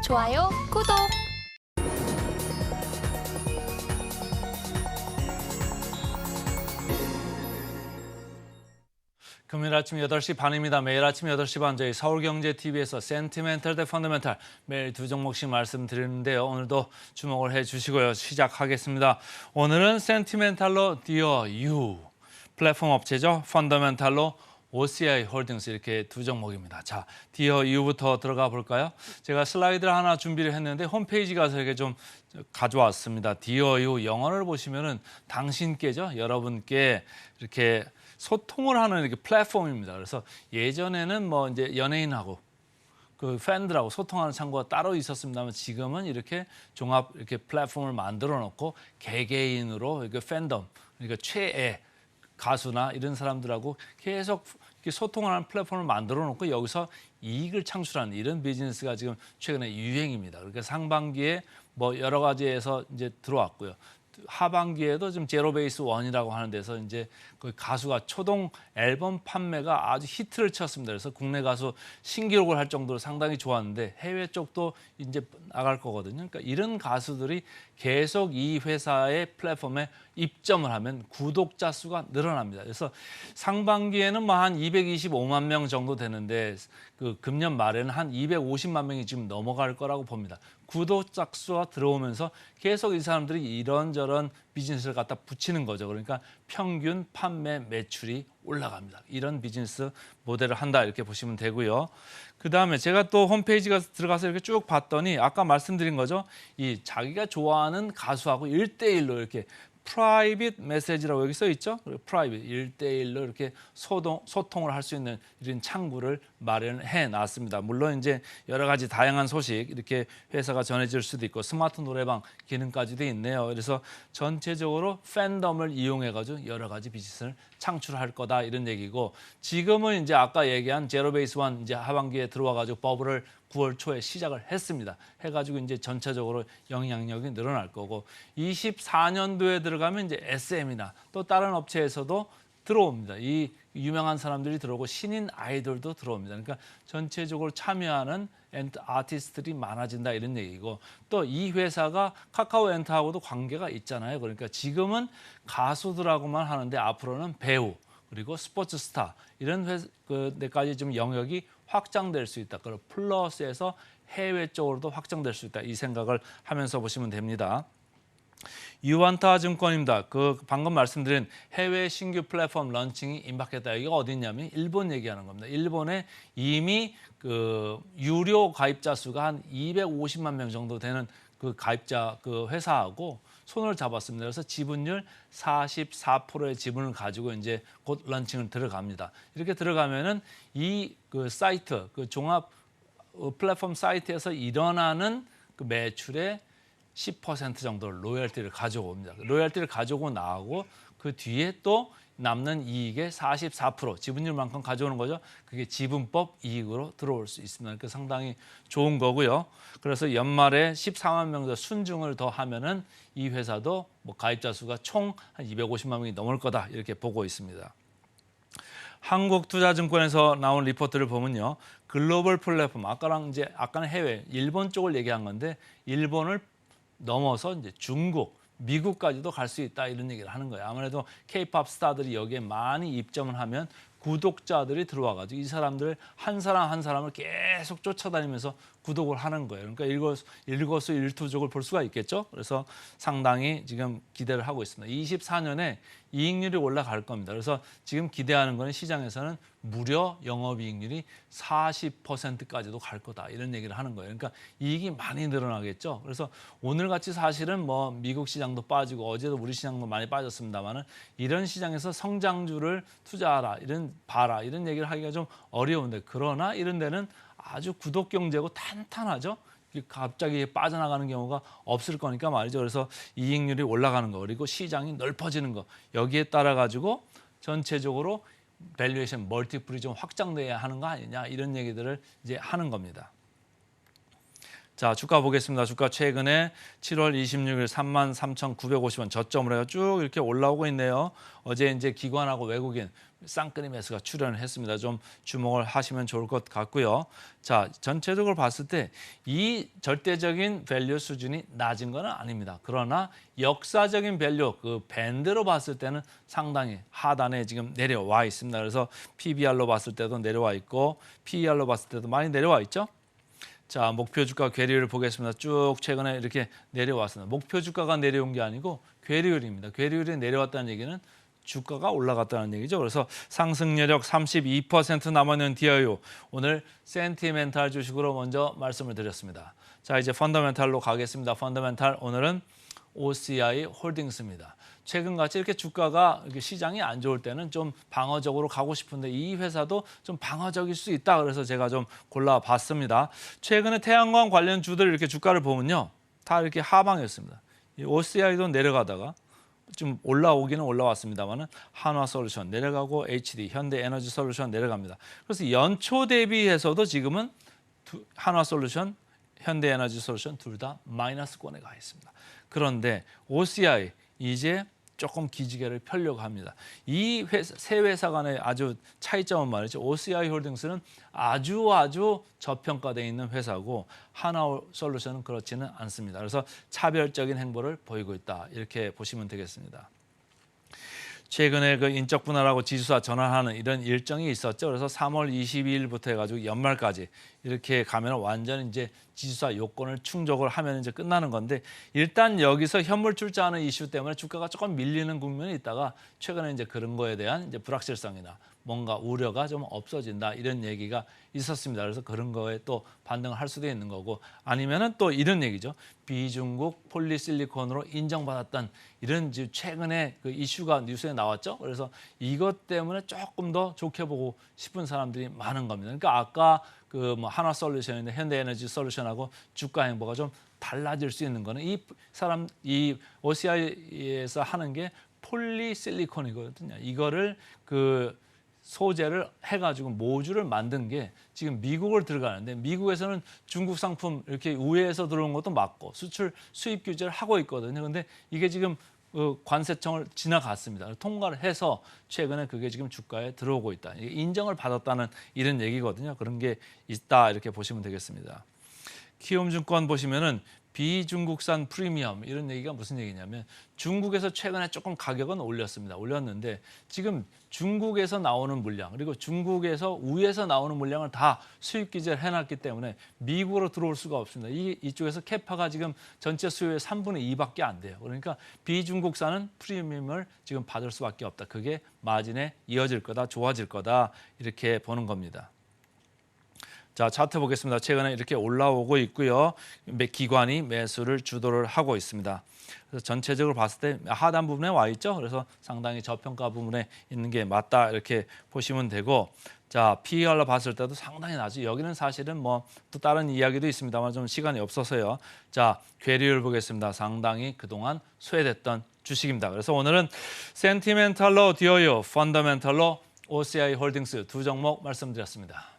좋아요, 구독! 금요일 아침 8시 반입니다. 매일 아침 8시 반 저희 서울경제TV에서 센티멘탈 대 펀더멘탈 매일 두 종목씩 말씀드리는데요. 오늘도 주목을 해주시고요. 시작하겠습니다. 오늘은 센티멘탈로 Dear You 플랫폼 업체죠. 펀더멘탈로 OCI 홀딩스 이렇게 두 종목입니다. 자, Dear You부터 들어가 볼까요? 제가 슬라이드를 하나 준비를 했는데 홈페이지 가서 이렇게 좀 가져왔습니다. Dear You 영어를 보시면은 당신께죠. 여러분께 이렇게 소통을 하는 이렇게 플랫폼입니다. 그래서 예전에는 뭐 이제 연예인하고 그 팬들하고 소통하는 창구가 따로 있었습니다만 지금은 이렇게 종합 이렇게 플랫폼을 만들어 놓고 개개인으로 이렇게 팬덤 그러니까 최애 가수나 이런 사람들하고 계속 이렇게 소통을 하는 플랫폼을 만들어 놓고 여기서 이익을 창출하는 이런 비즈니스가 지금 최근에 유행입니다. 그러니까 상반기에 뭐 여러 가지에서 이제 들어왔고요. 하반기에도 지금 제로 베이스 원이라고 하는 데서 이제 그 가수가 초동 앨범 판매가 아주 히트를 쳤습니다. 그래서 국내 가수 신기록을 할 정도로 상당히 좋았는데 해외 쪽도 이제 나갈 거거든요. 그러니까 이런 가수들이 계속 이 회사의 플랫폼에 입점을 하면 구독자 수가 늘어납니다. 그래서 상반기에는 뭐 한 225만 명 정도 되는데 그 금년 말에는 한 250만 명이 지금 넘어갈 거라고 봅니다. 구독자 수가 들어오면서 계속 이 사람들이 이런저런 비즈니스를 갖다 붙이는 거죠. 그러니까 평균 판매 매출이 올라갑니다. 이런 비즈니스 모델을 한다 이렇게 보시면 되고요. 그다음에 제가 또 홈페이지가 들어가서 이렇게 쭉 봤더니 아까 말씀드린 거죠. 이 자기가 좋아하는 가수하고 1대1로 이렇게 프라이빗 메시지라고 여기 써 있죠. 프라이빗 1대1로 이렇게 소통을 할 수 있는 이런 창구를 마련해 놨습니다. 물론 이제 여러 가지 다양한 소식 이렇게 회사가 전해질 수도 있고 스마트 노래방 기능까지도 있네요. 그래서 전체적으로 팬덤을 이용해 가지고 여러 가지 비즈니스를 창출할 거다 이런 얘기고 지금은 이제 아까 얘기한 제로 베이스 원 이제 하반기에 들어와 가지고 버블을 9월 초에 시작을 했습니다. 해가지고 이제 전체적으로 영향력이 늘어날 거고 24년도에 들어가면 이제 SM이나 또 다른 업체에서도 들어옵니다. 이 유명한 사람들이 들어오고 신인 아이돌도 들어옵니다. 그러니까 전체적으로 참여하는 아티스트들이 많아진다 이런 얘기고 또 이 회사가 카카오 엔터하고도 관계가 있잖아요. 그러니까 지금은 가수들하고만 하는데 앞으로는 배우 그리고 스포츠 스타 이런 데까지 좀 영역이 확장될 수 있다. 그리고 플러스에서 해외 쪽으로도 확장될 수 있다. 이 생각을 하면서 보시면 됩니다. 유안타 증권입니다. 그 방금 말씀드린 해외 신규 플랫폼 런칭이 임박했다. 이게 어디냐면 일본 얘기하는 겁니다. 일본에 이미 그 유료 가입자 수가 한 250만 명 정도 되는 그 가입자 그 회사하고 손을 잡았습니다. 그래서 지분율 44%의 지분을 가지고 이제 곧 런칭을 들어갑니다. 이렇게 들어가면은 이 그 사이트, 그 종합 플랫폼 사이트에서 일어나는 그 매출의 10% 정도를 로열티를 가져옵니다. 로열티를 가져오고 나오고 그 뒤에 또 남는 이익의 44% 지분율만큼 가져오는 거죠. 그게 지분법 이익으로 들어올 수 있습니다. 그러니까 상당히 좋은 거고요. 그래서 연말에 14만 명 더 순증을 더 하면은 이 회사도 뭐 가입자 수가 총 한 250만 명이 넘을 거다 이렇게 보고 있습니다. 한국투자증권에서 나온 리포트를 보면요. 글로벌 플랫폼 아까는 해외 일본 쪽을 얘기한 건데 일본을 넘어서 이제 중국, 미국까지도 갈 수 있다 이런 얘기를 하는 거예요. 아무래도 K-팝 스타들이 여기에 많이 입점을 하면 구독자들이 들어와가지고 이 사람들 한 사람 한 사람을 계속 쫓아다니면서 구독을 하는 거예요. 그러니까 일거수일투족을 볼 수가 있겠죠. 그래서 상당히 지금 기대를 하고 있습니다. 24년에 이익률이 올라갈 겁니다. 그래서 지금 기대하는 거는 시장에서는 무려 영업이익률이 40%까지도 갈 거다 이런 얘기를 하는 거예요. 그러니까 이익이 많이 늘어나겠죠. 그래서 오늘같이 사실은 뭐 미국 시장도 빠지고 어제도 우리 시장도 많이 빠졌습니다만은 이런 시장에서 성장주를 투자하라 이런 얘기를 하기가 좀 어려운데 그러나 이런 데는 아주 구독 경제고 탄탄하죠. 갑자기 빠져나가는 경우가 없을 거니까 말이죠. 그래서 이익률이 올라가는 거 그리고 시장이 넓어지는 거 여기에 따라 가지고 전체적으로 밸류에이션 멀티플이 좀 확장돼야 하는 거 아니냐 이런 얘기들을 이제 하는 겁니다. 자, 주가 보겠습니다. 주가 최근에 7월 26일 33,950원 저점으로 해서 쭉 이렇게 올라오고 있네요. 어제 이제 기관하고 외국인 쌍끌이 매수가 출현을 했습니다. 좀 주목을 하시면 좋을 것 같고요. 자, 전체적으로 봤을 때 이 절대적인 밸류 수준이 낮은 건 아닙니다. 그러나 역사적인 밸류 그 밴드로 봤을 때는 상당히 하단에 지금 내려와 있습니다. 그래서 PBR로 봤을 때도 내려와 있고 PER로 봤을 때도 많이 내려와 있죠. 자, 목표 주가 괴리율을 보겠습니다. 쭉 최근에 이렇게 내려왔습니다. 목표 주가가 내려온 게 아니고 괴리율입니다. 괴리율이 내려왔다는 얘기는 주가가 올라갔다는 얘기죠. 그래서 상승 여력 32% 남아있는 DIO 오늘 센티멘탈 주식으로 먼저 말씀을 드렸습니다. 자, 이제 펀더멘탈로 가겠습니다. 펀더멘탈 오늘은 OCI 홀딩스입니다. 최근같이 이렇게 주가가 이렇게 시장이 안 좋을 때는 좀 방어적으로 가고 싶은데 이 회사도 좀 방어적일 수 있다. 그래서 제가 좀 골라봤습니다. 최근에 태양광 관련 주들 이렇게 주가를 보면요, 다 이렇게 하방이었습니다. 이 OCI도 내려가다가 좀 올라오기는 올라왔습니다만은 한화솔루션 내려가고 HD 현대에너지솔루션 내려갑니다. 그래서 연초 대비해서도 지금은 한화솔루션, 현대에너지솔루션 둘 다 마이너스권에 가 있습니다. 그런데 OCI 이제 조금 기지개를 펴려고 합니다. 이 세 회사 간의 아주 차이점은 말이죠. OCI 홀딩스는 아주 저평가되어 있는 회사고 하나솔루션은 그렇지는 않습니다. 그래서 차별적인 행보를 보이고 있다. 이렇게 보시면 되겠습니다. 최근에 그 인적 분할하고 지주사 전환하는 이런 일정이 있었죠. 그래서 3월 22일부터 해가지고 연말까지 이렇게 가면 완전 이제 지주사 요건을 충족을 하면 이제 끝나는 건데 일단 여기서 현물 출자하는 이슈 때문에 주가가 조금 밀리는 국면이 있다가 최근에 이제 그런 거에 대한 이제 불확실성이나 뭔가 우려가 좀 없어진다 이런 얘기가 있었습니다. 그래서 그런 거에 또 반등을 할 수도 있는 거고 아니면은 또 이런 얘기죠. 비중국 폴리실리콘으로 인정받았던 이런 최근에 그 이슈가 뉴스에 나왔죠. 그래서 이것 때문에 조금 더 좋게 보고 싶은 사람들이 많은 겁니다. 그러니까 아까 그 뭐 한화솔루션인데 현대에너지솔루션하고 주가 행보가 좀 달라질 수 있는 거는 이 OCI에서 하는 게 폴리실리콘이거든요. 이거를 그 소재를 해가지고 모듈을 만든 게 지금 미국을 들어가는데 미국에서는 중국 상품 이렇게 우회해서 들어온 것도 맞고 수출 수입 규제를 하고 있거든요. 근데 이게 지금 관세청을 지나갔습니다. 통과를 해서 최근에 그게 지금 주가에 들어오고 있다. 인정을 받았다는 이런 얘기거든요. 그런 게 있다 이렇게 보시면 되겠습니다. 키움증권 보시면은 비중국산 프리미엄 이런 얘기가 무슨 얘기냐면 중국에서 최근에 조금 가격은 올렸습니다. 올렸는데 지금 중국에서 나오는 물량 그리고 중국에서 우에서 나오는 물량을 다 수입 규제를 해놨기 때문에 미국으로 들어올 수가 없습니다. 이쪽에서 캐파가 지금 전체 수요의 3분의 2밖에 안 돼요. 그러니까 비중국산은 프리미엄을 지금 받을 수밖에 없다. 그게 마진에 이어질 거다, 좋아질 거다 이렇게 보는 겁니다. 자, 차트 보겠습니다. 최근에 이렇게 올라오고 있고요. 기관이 매수를 주도를 하고 있습니다. 그래서 전체적으로 봤을 때 하단 부분에 와 있죠. 그래서 상당히 저평가 부분에 있는 게 맞다 이렇게 보시면 되고 자, PER로 봤을 때도 상당히 낮죠. 여기는 사실은 뭐 또 다른 이야기도 있습니다만 좀 시간이 없어서요. 자, 괴리율 보겠습니다. 상당히 그동안 소외됐던 주식입니다. 그래서 오늘은 센티멘탈로 디어요, 펀더멘탈로 OCI 홀딩스 두 종목 말씀드렸습니다.